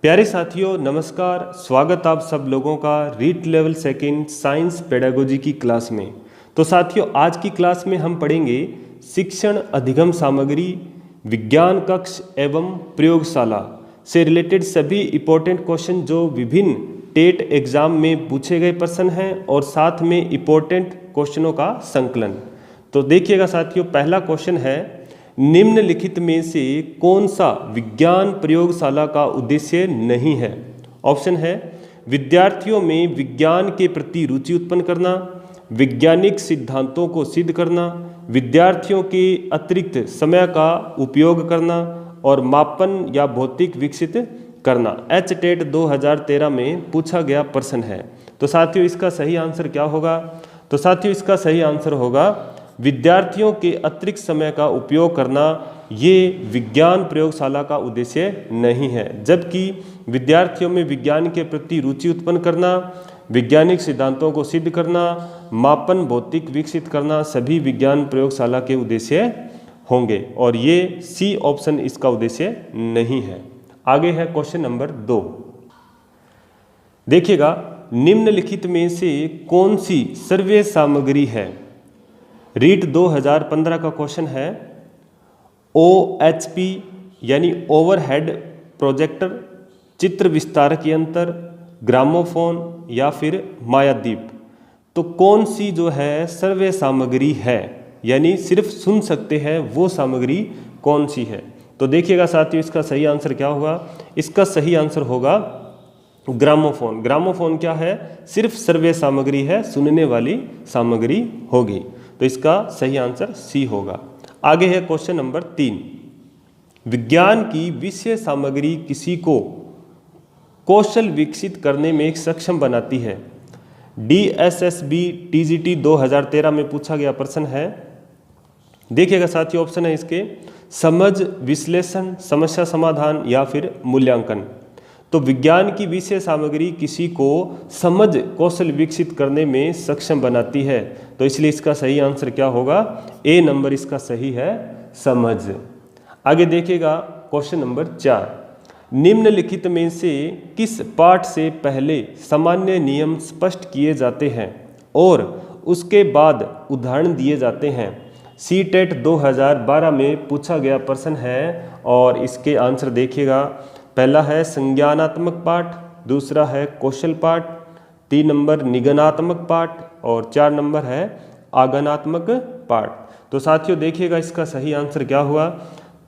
प्यारे साथियों नमस्कार। स्वागत आप सब लोगों का REET level second science pedagogy की क्लास में। तो साथियों आज की क्लास में हम पढ़ेंगे शिक्षण अधिगम सामग्री विज्ञान कक्ष एवं प्रयोगशाला से रिलेटेड सभी इम्पोर्टेंट क्वेश्चन जो विभिन्न टेट एग्जाम में पूछे गए प्रश्न हैं और साथ में इम्पोर्टेंट क्वेश्चनों का संकलन। तो देखिएगा साथियों, पहला क्वेश्चन है निम्नलिखित में से कौन सा विज्ञान प्रयोगशाला का उद्देश्य नहीं है। ऑप्शन है विद्यार्थियों में विज्ञान के प्रति रुचि उत्पन्न करना, वैज्ञानिक सिद्धांतों को सिद्ध करना, विद्यार्थियों के अतिरिक्त समय का उपयोग करना और मापन या भौतिक विकसित करना। टेट 2013 में पूछा गया प्रश्न है। तो साथियों इसका सही आंसर क्या होगा? तो साथियों इसका सही आंसर होगा विद्यार्थियों के अतिरिक्त समय का उपयोग करना। ये विज्ञान प्रयोगशाला का उद्देश्य नहीं है, जबकि विद्यार्थियों में विज्ञान के प्रति रुचि उत्पन्न करना, वैज्ञानिक सिद्धांतों को सिद्ध करना, मापन भौतिक विकसित करना सभी विज्ञान प्रयोगशाला के उद्देश्य होंगे और ये सी ऑप्शन इसका उद्देश्य नहीं है। आगे है क्वेश्चन नंबर 2। देखिएगा निम्नलिखित में से कौन सी सर्वे सामग्री है। रीट 2015 का क्वेश्चन है OHP यानी ओवरहेड प्रोजेक्टर, चित्र विस्तारक यंत्र, ग्रामोफोन या फिर मायादीप। तो कौन सी जो है सर्वे सामग्री है, यानी सिर्फ सुन सकते हैं वो सामग्री कौन सी है। तो देखिएगा साथियों इसका सही आंसर क्या होगा? इसका सही आंसर होगा ग्रामोफोन। ग्रामोफोन क्या है? सिर्फ सर्वे सामग्री है, सुनने वाली सामग्री होगी। तो इसका सही आंसर सी होगा। आगे है क्वेश्चन नंबर 3। विज्ञान की विषय सामग्री किसी को कौशल विकसित करने में सक्षम बनाती है। DSSB TGT 2013 में पूछा गया प्रश्न है। देखिएगा साथियों ऑप्शन है इसके समझ, विश्लेषण, समस्या समाधान या फिर मूल्यांकन। तो विज्ञान की विषय सामग्री किसी को समझ कौशल विकसित करने में सक्षम बनाती है। तो इसलिए इसका सही आंसर क्या होगा? ए नंबर इसका सही है, समझ। आगे देखिएगा क्वेश्चन नंबर 4। निम्नलिखित में से किस पाठ से पहले सामान्य नियम स्पष्ट किए जाते हैं और उसके बाद उदाहरण दिए जाते हैं। टेट 2012 में पूछा गया प्रश्न है और इसके आंसर देखिएगा। पहला है संज्ञानात्मक पाठ, दूसरा है कौशल पाठ, 3 नंबर निगनात्मक पाठ और 4 नंबर है आगनात्मक पाठ। तो साथियों देखिएगा इसका सही आंसर क्या हुआ?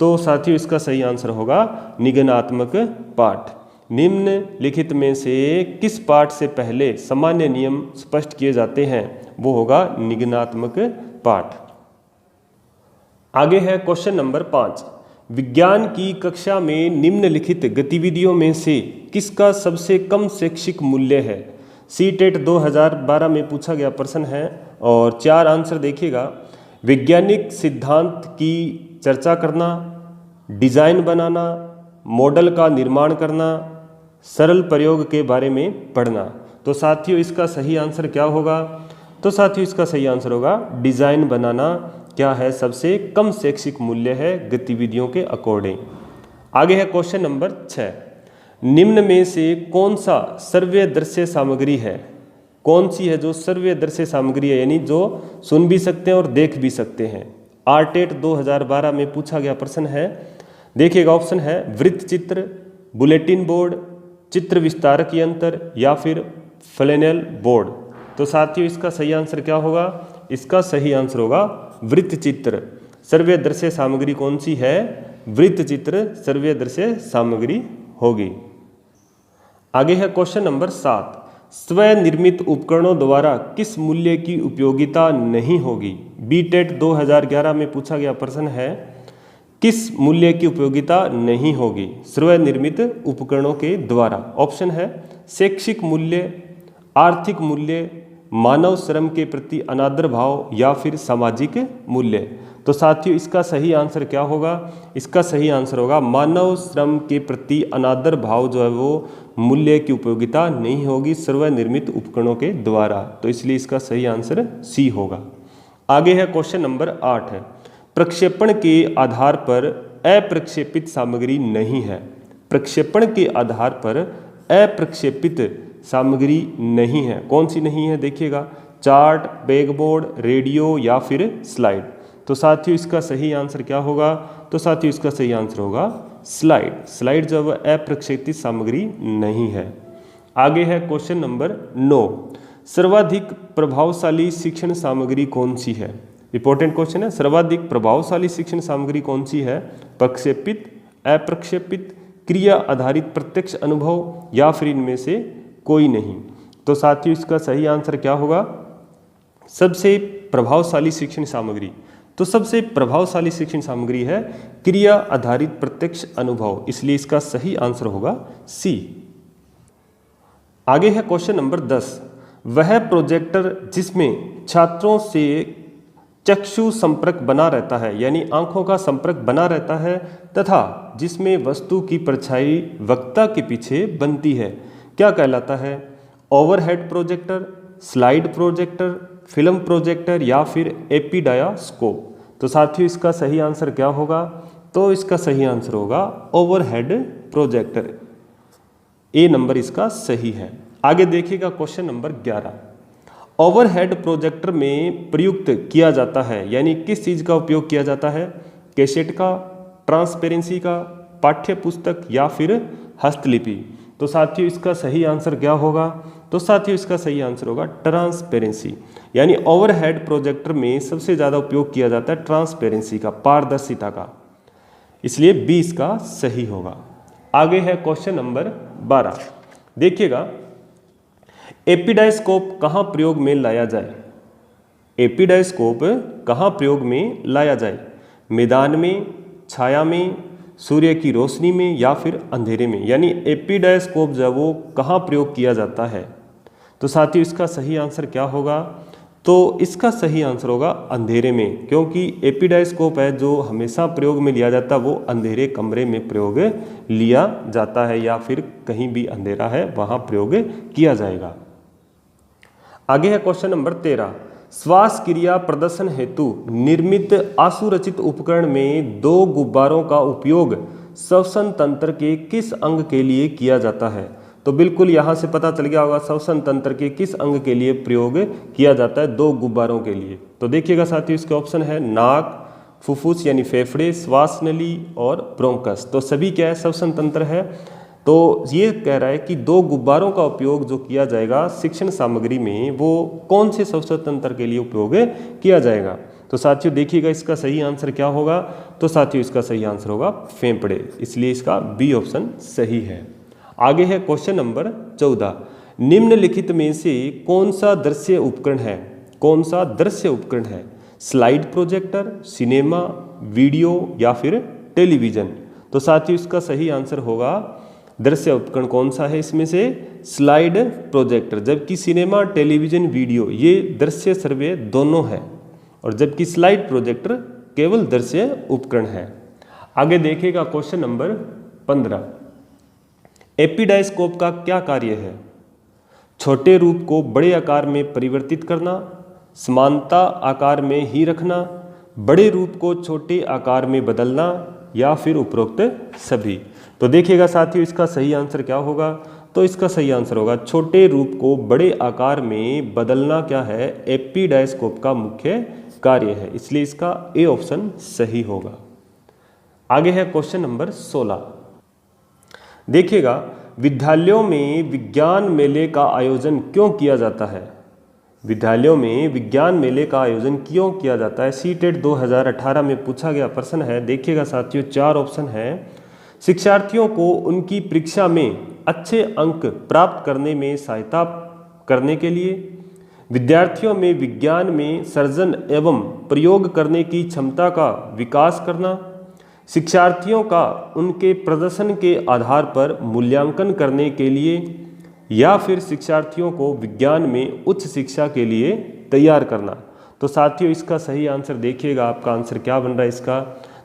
तो साथियों इसका सही आंसर होगा निगनात्मक पाठ। निम्नलिखित में से किस पाठ से पहले सामान्य नियम स्पष्ट किए जाते हैं? वो होगा निगनात्मक पाठ। आगे है क्वेश्चन नंबर 5। विज्ञान की कक्षा में निम्नलिखित गतिविधियों में से किसका सबसे कम शैक्षिक मूल्य है। टेट 2012 में पूछा गया प्रश्न है और 4 आंसर देखिएगा। वैज्ञानिक सिद्धांत की चर्चा करना, डिजाइन बनाना, मॉडल का निर्माण करना, सरल प्रयोग के बारे में पढ़ना। तो साथियों इसका सही आंसर क्या होगा? तो साथियों इसका सही आंसर होगा डिजाइन बनाना क्या है सबसे कम शैक्षिक मूल्य है गतिविधियों के अकॉर्डिंग। आगे है क्वेश्चन नंबर 6। निम्न में से कौन सा सर्वे दृश्य सामग्री है? कौन सी है जो सर्वे दृश्य सामग्री है, यानी जो सुन भी सकते हैं और देख भी सकते हैं। टेट 2012 में पूछा गया प्रश्न है। देखिएगा ऑप्शन है वृत्त चित्र, बुलेटिन बोर्ड, चित्र विस्तारक यंत्र या फिर फ्लैनेल बोर्ड। तो साथियों इसका सही आंसर क्या होगा? इसका सही आंसर होगा वृत्त चित्र। सर्वे दृश्य सामग्री कौन सी है? वृत्त चित्र सर्वे दृश्य सामग्री होगी। आगे है क्वेश्चन नंबर 7। स्वनिर्मित उपकरणों द्वारा किस मूल्य की उपयोगिता नहीं होगी। टेट 2011 में पूछा गया प्रश्न है। किस मूल्य की उपयोगिता नहीं होगी स्वनिर्मित उपकरणों के द्वारा? ऑप्शन है शैक्षिक मूल्य, आर्थिक मूल्य, मानव श्रम के प्रति अनादर भाव या फिर सामाजिक मूल्य। तो साथियों इसका सही आंसर क्या होगा? इसका सही आंसर होगा मानव श्रम के प्रति अनादर भाव जो है वो मूल्य की उपयोगिता नहीं होगी स्वनिर्मित उपकरणों के द्वारा। तो इसलिए इसका सही आंसर सी होगा। आगे है क्वेश्चन नंबर 8 है। प्रक्षेपण के आधार पर अप्रक्षेपित सामग्री नहीं है। प्रक्षेपण के आधार पर अप्रक्षेपित सामग्री नहीं है। कौन सी नहीं है देखिएगा, चार्ट, बैकबोर्ड, रेडियो या फिर स्लाइड। तो साथियों इसका सही आंसर क्या होगा, तो साथियों इसका सही आंसर होगा स्लाइड। स्लाइड जो है अप्रक्षेपित सामग्री नहीं है। आगे है क्वेश्चन नंबर 9, सर्वाधिक प्रभावशाली शिक्षण सामग्री कौन सी है। इंपॉर्टेंट क्वेश्चन है, सर्वाधिक प्रभावशाली शिक्षण सामग्री कौन सी है, प्रक्षेपित, अप्रक्षेपित, क्रिया आधारित प्रत्यक्ष अनुभव या फिर इनमें से कोई नहीं। तो साथियों इसका सही आंसर क्या होगा, सबसे प्रभावशाली शिक्षण सामग्री। तो सबसे प्रभावशाली शिक्षण सामग्री है क्रिया आधारित प्रत्यक्ष अनुभव, इसलिए इसका सही आंसर होगा सी। आगे है क्वेश्चन नंबर 10, वह प्रोजेक्टर जिसमें छात्रों से चक्षु संपर्क बना रहता है, यानी आंखों का संपर्क बना रहता है, तथा जिसमें वस्तु की परछाई वक्ता के पीछे बनती है, क्या कहलाता है। Overhead projector, slide projector, film projector या फिर एपिडायास्कोप। तो साथियों इसका सही आंसर क्या होगा, तो इसका सही आंसर होगा ओवरहेड प्रोजेक्टर। ए नंबर इसका सही है। आगे देखिएगा क्वेश्चन नंबर 11, ओवरहेड प्रोजेक्टर में प्रयुक्त किया जाता है, यानी किस चीज का उपयोग किया जाता है, कैसेट का, ट्रांसपेरेंसी का, पाठ्य पुस्तक या फिर हस्तलिपि। तो साथियों इसका सही आंसर क्या होगा, तो साथियों इसका सही आंसर होगा ट्रांसपेरेंसी, यानी ओवरहेड प्रोजेक्टर में सबसे ज़्यादा उपयोग किया जाता है ट्रांसपेरेंसी का, पारदर्शिता का, इसलिए बी इसका सही होगा। आगे है क्वेश्चन नंबर 12, देखिएगा एपिडायस्कोप कहाँ प्रयोग में लाया जाए। एपिडायस्कोप कहाँ प्रयोग में लाया जाए, मैदान में, छाया में, सूर्य की रोशनी में या फिर अंधेरे में, यानी एपिडायस्कोप जो है वो कहाँ प्रयोग किया जाता है। तो साथियों इसका सही आंसर क्या होगा, तो इसका सही आंसर होगा अंधेरे में, क्योंकि एपिडायस्कोप है जो हमेशा प्रयोग में लिया जाता है वो अंधेरे कमरे में प्रयोग लिया जाता है, या फिर कहीं भी अंधेरा है वहाँ प्रयोग किया जाएगा। आगे है क्वेश्चन नंबर 13, श्वास क्रिया प्रदर्शन हेतु निर्मित आसुरचित उपकरण में 2 गुब्बारों का उपयोग श्वसन तंत्र के किस अंग के लिए किया जाता है। तो बिल्कुल यहाँ से पता चल गया होगा श्वसन तंत्र के किस अंग के लिए प्रयोग किया जाता है 2 गुब्बारों के लिए। तो देखिएगा साथियों इसके ऑप्शन है नाक, फुफ्फुस यानी फेफड़े, श्वास नली और ब्रोंकस। तो सभी क्या है, श्वसन तंत्र है। तो ये कह रहा है कि 2 गुब्बारों का उपयोग जो किया जाएगा शिक्षण सामग्री में, वो कौन से श्वसन तंत्र के लिए उपयोग किया जाएगा। तो साथियों देखिएगा इसका सही आंसर क्या होगा, तो साथियों इसका सही आंसर होगा फेफड़े, इसलिए इसका बी ऑप्शन सही है। आगे है क्वेश्चन नंबर 14, निम्नलिखित में से कौन सा दृश्य उपकरण है, कौन सा दृश्य उपकरण है, स्लाइड प्रोजेक्टर, सिनेमा, वीडियो या फिर टेलीविजन। तो साथियों इसका सही आंसर होगा दृश्य उपकरण कौन सा है इसमें से, स्लाइड प्रोजेक्टर, जबकि सिनेमा, टेलीविजन, वीडियो ये दृश्य सर्वे दोनों है, और जबकि स्लाइड प्रोजेक्टर केवल दृश्य उपकरण है। आगे देखिएगा क्वेश्चन नंबर 15, एपिडायस्कोप का क्या कार्य है, छोटे रूप को बड़े आकार में परिवर्तित करना, समानता आकार में ही रखना, बड़े रूप को छोटे आकार में बदलना या फिर उपरोक्त सभी। तो देखिएगा साथियों इसका सही आंसर क्या होगा, तो इसका सही आंसर होगा छोटे रूप को बड़े आकार में बदलना क्या है, एपिडायस्कोप का मुख्य कार्य है, इसलिए इसका ए ऑप्शन सही होगा। आगे है क्वेश्चन नंबर 16, देखिएगा विद्यालयों में विज्ञान मेले का आयोजन क्यों किया जाता है। विद्यालयों में विज्ञान मेले का आयोजन क्यों किया जाता है, सीटेट 2018 में पूछा गया प्रश्न है। देखिएगा साथियों 4 ऑप्शन है, शिक्षार्थियों को उनकी परीक्षा में अच्छे अंक प्राप्त करने में सहायता करने के लिए, विद्यार्थियों में विज्ञान में सर्जन एवं प्रयोग करने की क्षमता का विकास करना, शिक्षार्थियों का उनके प्रदर्शन के आधार पर मूल्यांकन करने के लिए, या फिर शिक्षार्थियों को विज्ञान में उच्च शिक्षा के लिए तैयार करना। तो साथियों इसका सही आंसर देखिएगा, आपका आंसर क्या बन रहा है इसका,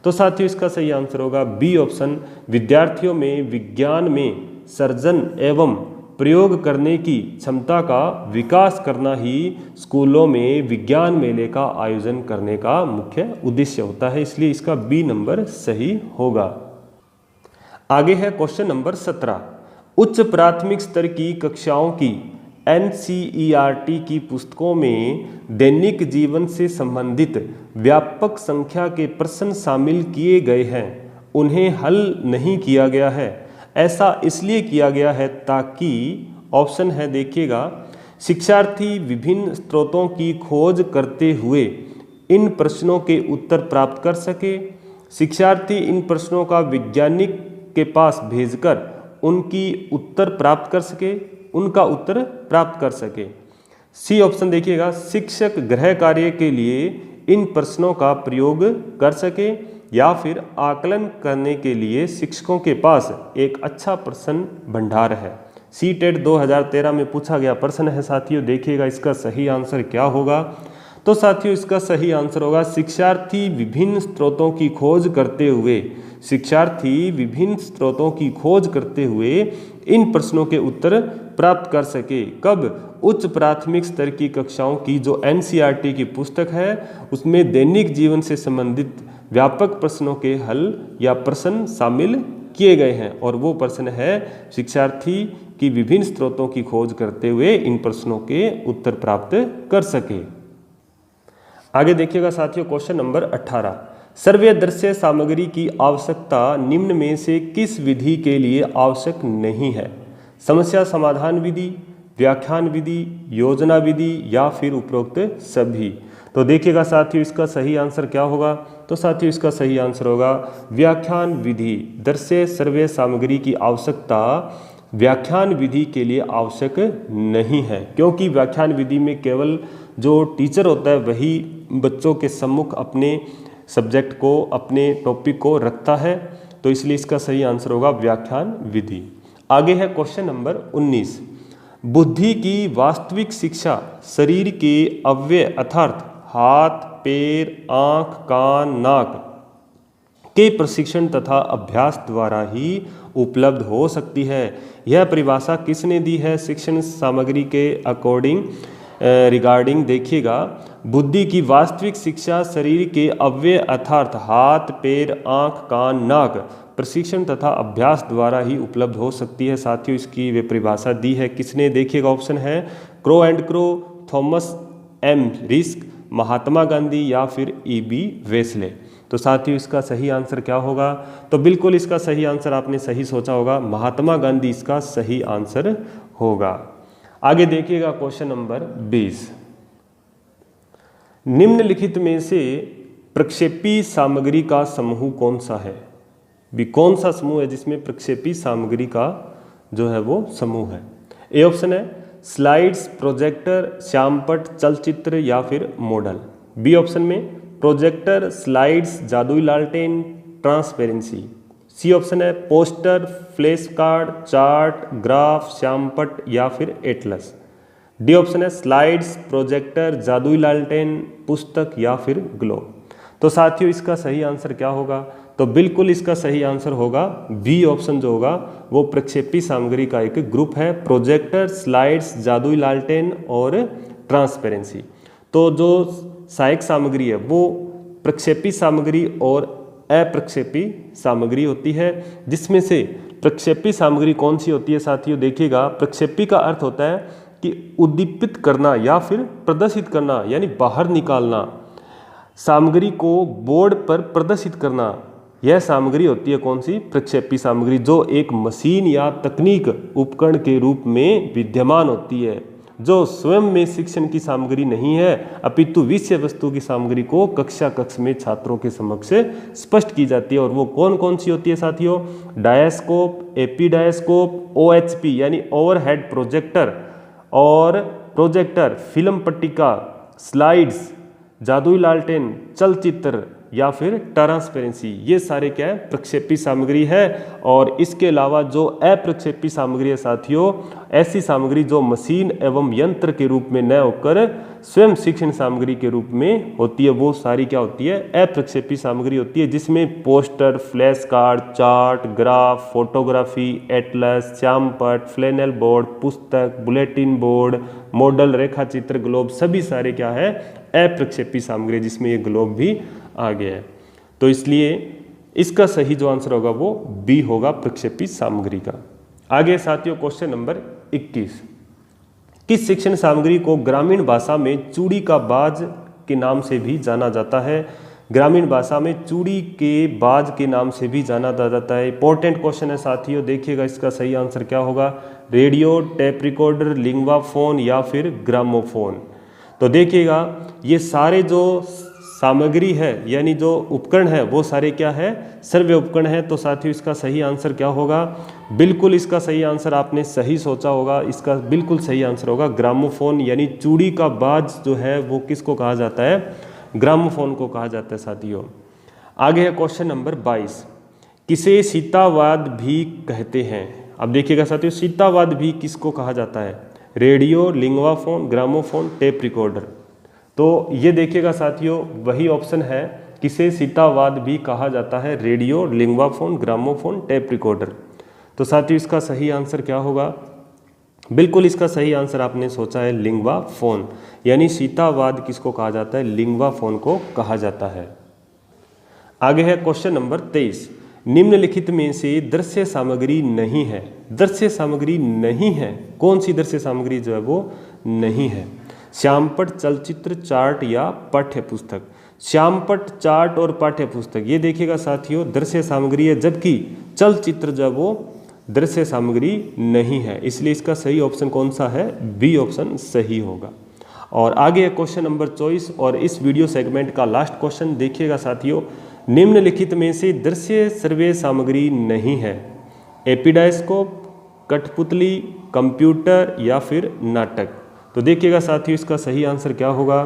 तो साथियों इसका सही आंसर होगा बी ऑप्शन, विद्यार्थियों में विज्ञान में सर्जन एवं प्रयोग करने की क्षमता का विकास करना ही स्कूलों में विज्ञान मेले का आयोजन करने का मुख्य उद्देश्य होता है, इसलिए इसका बी नंबर सही होगा। आगे है क्वेश्चन नंबर 17। उच्च प्राथमिक स्तर की कक्षाओं की NCERT की पुस्तकों में दैनिक जीवन से संबंधित व्यापक संख्या के प्रश्न शामिल किए गए हैं, उन्हें हल नहीं किया गया है। ऐसा इसलिए किया गया है ताकि, ऑप्शन है देखिएगा, शिक्षार्थी विभिन्न स्रोतों की खोज करते हुए इन प्रश्नों के उत्तर प्राप्त कर सके, शिक्षार्थी इन प्रश्नों का वैज्ञानिक के पास भेजकर उनका उत्तर प्राप्त कर सके। सी ऑप्शन देखिएगा, शिक्षक गृह कार्य के लिए इन प्रश्नों का प्रयोग कर सके, या फिर आकलन करने के लिए शिक्षकों के पास एक अच्छा प्रश्न भंडार है। CTET 2013 में पूछा गया प्रश्न है साथियों, देखिएगा इसका सही आंसर क्या होगा। तो साथियों इसका सही आंसर होगा शिक्षार्थी विभिन्न स्रोतों की खोज करते हुए इन प्रश्नों के उत्तर प्राप्त कर सके। कब? उच्च प्राथमिक स्तर की कक्षाओं की जो NCERT की पुस्तक है उसमें दैनिक जीवन से संबंधित व्यापक प्रश्नों के हल या प्रश्न शामिल किए गए हैं, और वो प्रश्न है शिक्षार्थी की विभिन्न स्रोतों की खोज करते हुए इन प्रश्नों के उत्तर प्राप्त कर सके। आगे देखिएगा साथियों क्वेश्चन नंबर 18। सर्वे दृश्य सामग्री की आवश्यकता निम्न में से किस विधि के लिए आवश्यक नहीं है? समस्या समाधान विधि, व्याख्यान विधि, योजना विधि, या फिर उपरोक्त सभी। तो देखिएगा साथियों इसका सही आंसर क्या होगा? तो साथियों इसका सही आंसर होगा व्याख्यान विधि। दृश्य सर्वे सामग्री की आवश्यकता व्याख्यान विधि के लिए आवश्यक नहीं है, क्योंकि व्याख्यान विधि में केवल जो टीचर होता है वही बच्चों के सम्मुख अपने सब्जेक्ट को, अपने टॉपिक को रखता है, तो इसलिए इसका सही आंसर होगा व्याख्यान विधि। आगे है क्वेश्चन नंबर 19। बुद्धि की वास्तविक शिक्षा शरीर के अवयव अर्थात हाथ, पैर, आँख, कान, नाक के प्रशिक्षण तथा अभ्यास द्वारा ही उपलब्ध हो सकती है। यह परिभाषा किसने दी है शिक्षण सामग्री के रिगार्डिंग? देखिएगा, बुद्धि की वास्तविक शिक्षा शरीर के अवयव अर्थात हाथ, पैर, आँख, कान, नाक प्रशिक्षण तथा अभ्यास द्वारा ही उपलब्ध हो सकती है। साथियों इसकी वे परिभाषा दी है किसने? देखिएगा ऑप्शन है crow and crow, Thomas M risk, Mahatma Gandhi, या फिर E.B. वेस्ले। तो साथियों इसका सही आंसर क्या होगा? तो बिल्कुल इसका सही आंसर आपने सही सोचा होगा, महात्मा गांधी इसका सही आंसर होगा। आगे देखिएगा क्वेश्चन नंबर 20। निम्नलिखित में से प्रक्षेपी सामग्री का समूह कौन सा है? भी कौन सा समूह है जिसमें प्रक्षेपी सामग्री का जो है वो समूह है? ए ऑप्शन है स्लाइड्स, प्रोजेक्टर, श्यामपट, चलचित्र, या फिर मॉडल। बी ऑप्शन में प्रोजेक्टर, स्लाइड्स, जादुई लालटेन, ट्रांसपेरेंसी। सी ऑप्शन है poster, flash card, chart, graph, श्यामपट, या फिर एटलस। डी ऑप्शन है स्लाइड्स, प्रोजेक्टर, जादुई लालटेन, पुस्तक, या फिर ग्लोब। तो साथियों इसका सही आंसर क्या होगा? तो बिल्कुल इसका सही आंसर होगा बी ऑप्शन जो होगा वो प्रक्षेपी सामग्री का एक ग्रुप है, प्रोजेक्टर, स्लाइड्स, जादुई लालटेन और ट्रांसपेरेंसी। तो जो सहायक सामग्री है वो प्रक्षेपी सामग्री और अप्रक्षेपी सामग्री होती है, जिसमें से प्रक्षेपी सामग्री कौन सी होती है साथियों? देखिएगा, प्रक्षेपी का अर्थ होता है कि उद्दीपित करना या फिर प्रदर्शित करना, यानी बाहर निकालना, सामग्री को बोर्ड पर प्रदर्शित करना, यह सामग्री होती है कौन सी? प्रक्षेपी सामग्री, जो एक मशीन या तकनीक उपकरण के रूप में विद्यमान होती है, जो स्वयं में शिक्षण की सामग्री नहीं है अपितु विषय वस्तु की सामग्री को कक्ष में छात्रों के समक्ष स्पष्ट की जाती है। और वो कौन कौन सी होती है साथियों? डायस्कोप, एपीडायस्कोप, OHP यानी ओवरहेड प्रोजेक्टर और प्रोजेक्टर, फिल्म पट्टिका, स्लाइड्स, जादुई लालटेन, चलचित्र, या फिर ट्रांसपेरेंसी, ये सारे क्या है? प्रक्षेपी सामग्री है। और इसके अलावा जो अप्रक्षेपी सामग्री है साथियों, ऐसी सामग्री जो मशीन एवं यंत्र के रूप में न होकर स्वयं शिक्षण सामग्री के रूप में होती है, वो सारी क्या होती है? अप्रक्षेपी सामग्री होती है, जिसमें poster, flash card, chart, graph, photography, atlas, श्यामपट, फ्लैनेल बोर्ड, पुस्तक, बुलेटिन बोर्ड, मॉडल, रेखा चित्र, ग्लोब, सभी सारे क्या है? अप्रक्षेपी सामग्री, जिसमें ये ग्लोब भी आ गया है। तो इसलिए इसका सही जो आंसर होगा वो बी होगा, प्रक्षेपित सामग्री का। आगे साथियों क्वेश्चन नंबर 21, किस शिक्षण सामग्री को ग्रामीण भाषा में चूड़ी का बाज के नाम से भी जाना जाता है? ग्रामीण भाषा में चूड़ी के बाज के नाम से भी जाना जाता है। इंपॉर्टेंट क्वेश्चन है साथियों, देखिएगा इसका सही आंसर क्या होगा, radio, tape recorder, lingua phone या फिर ग्रामोफोन। तो देखिएगा ये सारे जो सामग्री है यानी जो उपकरण है वो सारे क्या है, श्रव्य उपकरण है। तो साथियों इसका सही आंसर क्या होगा, बिल्कुल इसका सही आंसर आपने सही सोचा होगा, इसका बिल्कुल सही आंसर होगा ग्रामोफोन। यानी चूड़ी का बाज जो है वो किसको कहा जाता है, ग्रामोफोन को कहा जाता है साथियों। आगे है क्वेश्चन नंबर 22, किसे सीतावाद भी कहते हैं? अब देखिएगा साथियों सीतावाद भी किसको कहा जाता है, radio, lingua phone, gramophone, tape recorder. तो ये देखिएगा साथियों वही ऑप्शन है, किसे सीतावाद भी कहा जाता है, radio, lingua phone, gramophone, tape recorder. तो साथियों इसका सही आंसर क्या होगा, बिल्कुल इसका सही आंसर आपने सोचा है लिंगवा फोन। यानी सीतावाद किसको कहा जाता है, लिंगवा फोन को कहा जाता है। आगे है क्वेश्चन नंबर 23, निम्नलिखित में से दृश्य सामग्री नहीं है। दृश्य सामग्री नहीं है, कौन सी दृश्य सामग्री जो है वो नहीं है? श्यामपट्ट, चलचित्र, चार्ट या पाठ्य पुस्तक। श्यामपट्ट, चार्ट और पाठ्य पुस्तक ये देखिएगा साथियों दृश्य सामग्री है, जबकि चलचित्र जो है वो दृश्य सामग्री नहीं है। इसलिए इसका सही ऑप्शन कौन सा है, बी ऑप्शन सही होगा। और आगे है क्वेश्चन नंबर 24 और इस वीडियो सेगमेंट का लास्ट क्वेश्चन देखिएगा साथियों, निम्नलिखित में से दृश्य श्रव्य सामग्री नहीं है? एपिडायस्कोप, कठपुतली, कंप्यूटर या फिर नाटक। तो देखिएगा साथियों इसका सही आंसर क्या होगा,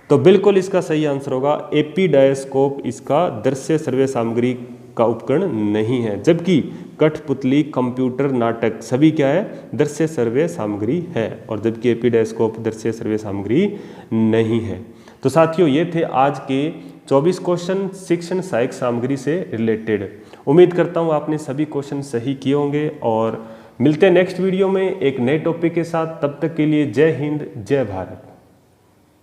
तो बिल्कुल इसका सही आंसर होगा एपिडायस्कोप इसका दृश्य श्रव्य सामग्री का उपकरण नहीं है, जबकि कठपुतली, कंप्यूटर, नाटक सभी क्या है, दृश्य श्रव्य सामग्री है, और जबकि एपिडायस्कोप दृश्य श्रव्य सामग्री नहीं है। तो साथियों ये थे आज के 24 क्वेश्चन शिक्षण सहायक सामग्री से रिलेटेड। उम्मीद करता हूँ आपने सभी क्वेश्चन सही किए होंगे और मिलते हैं नेक्स्ट वीडियो में एक नए टॉपिक के साथ। तब तक के लिए जय हिंद, जय भारत।